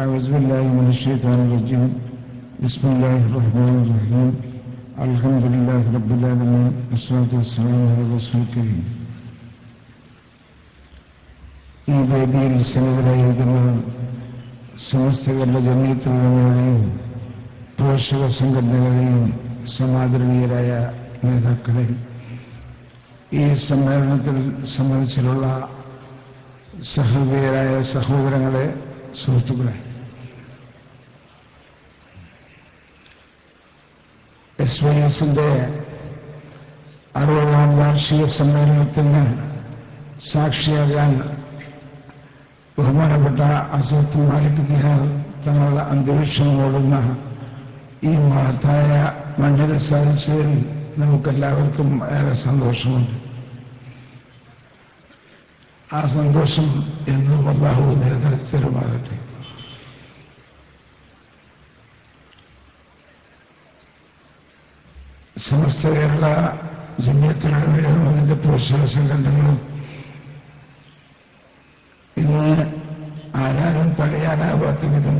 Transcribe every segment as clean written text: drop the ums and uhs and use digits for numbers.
أعوذ بالله من الشيطان الرجيم بسم الله الرحمن الرحيم الحمد لله رب العالمين والصلاة والسلام على رسول الكريم. ഈ വേദിയിൽ സന്നിധരായിരിക്കുന്ന സമസ്ത കേരള ജമിയത്തുൽ ഉലമയുടെയും പോഷക സംഘടനകളെയും സമാദരണീയരായ നേതാക്കളെ, ഈ സമ്മേളനത്തിൽ സംബന്ധിച്ചിട്ടുള്ള സഹൃദയരായ സഹോദരങ്ങളെ, സുഹൃത്തുക്കളെ, SYSന്റെ 60ാം വാർഷിക സമ്മേളനത്തിന് സാക്ഷിയാകാൻ ബഹുമാനപ്പെട്ട അസത്ത് മാലിക് ദിഹാർ തങ്ങളുടെ അന്തരീക്ഷം ഓടുന്ന ഈ മഹത്തായ മണ്ണിനെ സാധിച്ചതിൽ നമുക്കെല്ലാവർക്കും ഏറെ സന്തോഷമുണ്ട്. ആ സന്തോഷം എന്നും അല്ലാഹു നിലനിർത്തി തരുമാകട്ടെ. സമസ്ത കേരള ജമിയത്തുൽ ഉലമയും അതിന്റെ പോഷക സംഘടനകളും ഇന്ന് ആരാലും തടയാനാകാത്ത വിധം,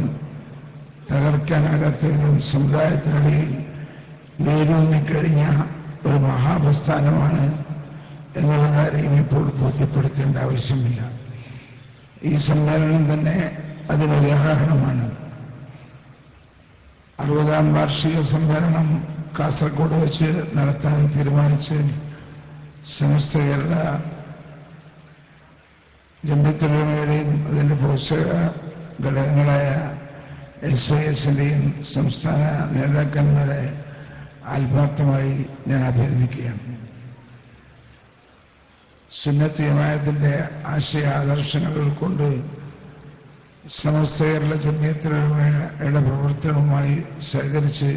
തകർക്കാനാകാത്ത വിധം സമുദായത്തിനിടയിൽ വേരൂന്നിക്കഴിഞ്ഞ ഒരു മഹാപ്രസ്ഥാനമാണ് എന്നുള്ള കാര്യം ഇപ്പോൾ ബോധ്യപ്പെടുത്തേണ്ട ആവശ്യമില്ല. ഈ സമ്മേളനം തന്നെ അതിനുദാഹരണമാണ്. 60ാം വാർഷിക സമ്മേളനം കാസർഗോഡ് വെച്ച് നടത്താൻ തീരുമാനിച്ച് സമസ്ത കേരള ജമിയത്തുൽ ഉലമയുടെയും അതിന്റെ പോഷക ഘടകങ്ങളായ SYSന്റെയും സംസ്ഥാന നേതാക്കന്മാരെ ആത്മാർത്ഥമായി ഞാൻ അഭിനന്ദിക്കുകയാണ്. സുന്നത്ത് ജമാഅത്തിന്റെ ആശയ ആദർശങ്ങൾ ഉൾക്കൊണ്ട് സമസ്ത കേരള ജമിയത്തുൽ ഉലമയുടെ പ്രവർത്തനവുമായി സഹകരിച്ച്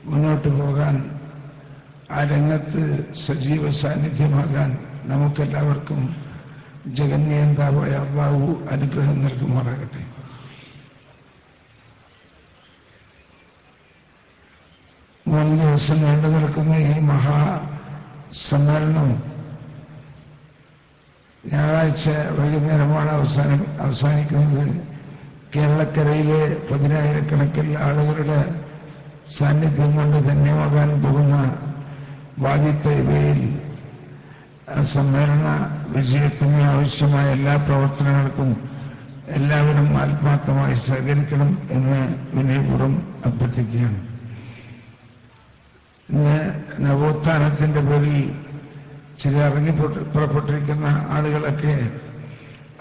മുന്നോട്ട് പോകാൻ, ആ രംഗത്ത് സജീവ സാന്നിധ്യമാകാൻ നമുക്കെല്ലാവർക്കും ജഗന്നിയന്താവായ അല്ലാഹു അനുഗ്രഹം നൽകുമാറാകട്ടെ. മൂന്ന് ദിവസം നീണ്ടു നിൽക്കുന്ന ഈ മഹാസമ്മേളനം ഞായറാഴ്ച വൈകുന്നേരമാണ് അവസാനിക്കുന്നത്. കേരളക്കരയിലെ 10,000-കണക്കിൽ ആളുകളുടെ സാന്നിധ്യം കൊണ്ട് ധന്യമാകാൻ പോകുന്ന വാദി തൈബയിൽ സമ്മേളന വിജയത്തിന് ആവശ്യമായ എല്ലാ പ്രവർത്തനങ്ങൾക്കും എല്ലാവരും ആത്മാർത്ഥമായി സഹകരിക്കണം എന്ന് വിനയപൂർവ്വം അഭ്യർത്ഥിക്കുകയാണ്. ഇന്ന് നവോത്ഥാനത്തിന്റെ പേരിൽ ചില ഇറങ്ങി പുറപ്പെട്ടിരിക്കുന്ന ആളുകളൊക്കെ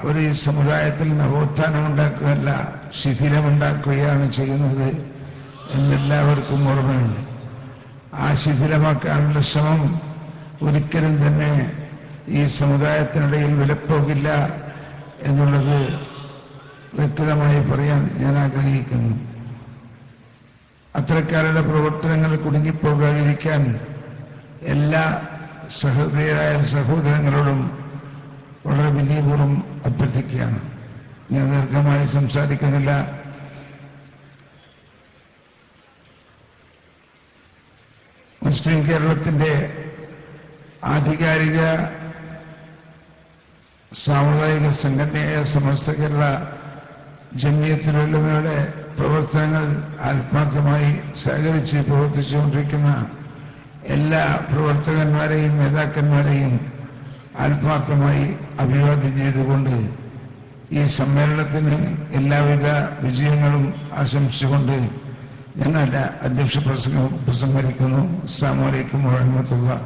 അവർ ഈ സമുദായത്തിൽ നവോത്ഥാനം ഉണ്ടാക്കുകയല്ല, ശിഥിലമുണ്ടാക്കുകയാണ് ചെയ്യുന്നത് എന്നെല്ലാവർക്കും ഓർമ്മയുണ്ട്. ആ ശിഥിലമാക്കാനുള്ള ശ്രമം ഒരിക്കലും തന്നെ ഈ സമുദായത്തിനിടയിൽ വിലപ്പോകില്ല എന്നുള്ളത് വ്യക്തമായി പറയാൻ ഞാൻ ആഗ്രഹിക്കുന്നു. അത്തരക്കാരുടെ പ്രവർത്തനങ്ങൾ കുടുങ്ങിപ്പോകാതിരിക്കാൻ എല്ലാ സഹൃദയരായ സഹോദരങ്ങളോടും വളരെ വിനയപൂർവ്വം അഭ്യർത്ഥിക്കുകയാണ്. ഞാൻ ദീർഘമായി സംസാരിക്കുന്നില്ല. മുസ്ലിം കേരളത്തിന്റെ ആധികാരിക സാമുദായിക സംഘടനയായ സമസ്ത കേരള ജമിയത്തുൽ ഉലമയുടെ പ്രവർത്തനങ്ങൾ ആത്മാർത്ഥമായി സഹകരിച്ച് പ്രവർത്തിച്ചുകൊണ്ടിരിക്കുന്ന എല്ലാ പ്രവർത്തകന്മാരെയും നേതാക്കന്മാരെയും ആത്മാർത്ഥമായി അഭിവാദ്യം ചെയ്തുകൊണ്ട് ഈ സമ്മേളനത്തിന് എല്ലാവിധ വിജയങ്ങളും ആശംസിച്ചുകൊണ്ട് ഞാൻ അധ്യക്ഷ പ്രസംഗിക്കുന്നു. അസ്സലാമു അലൈക്കും വറഹ്മത്തുള്ളാഹി.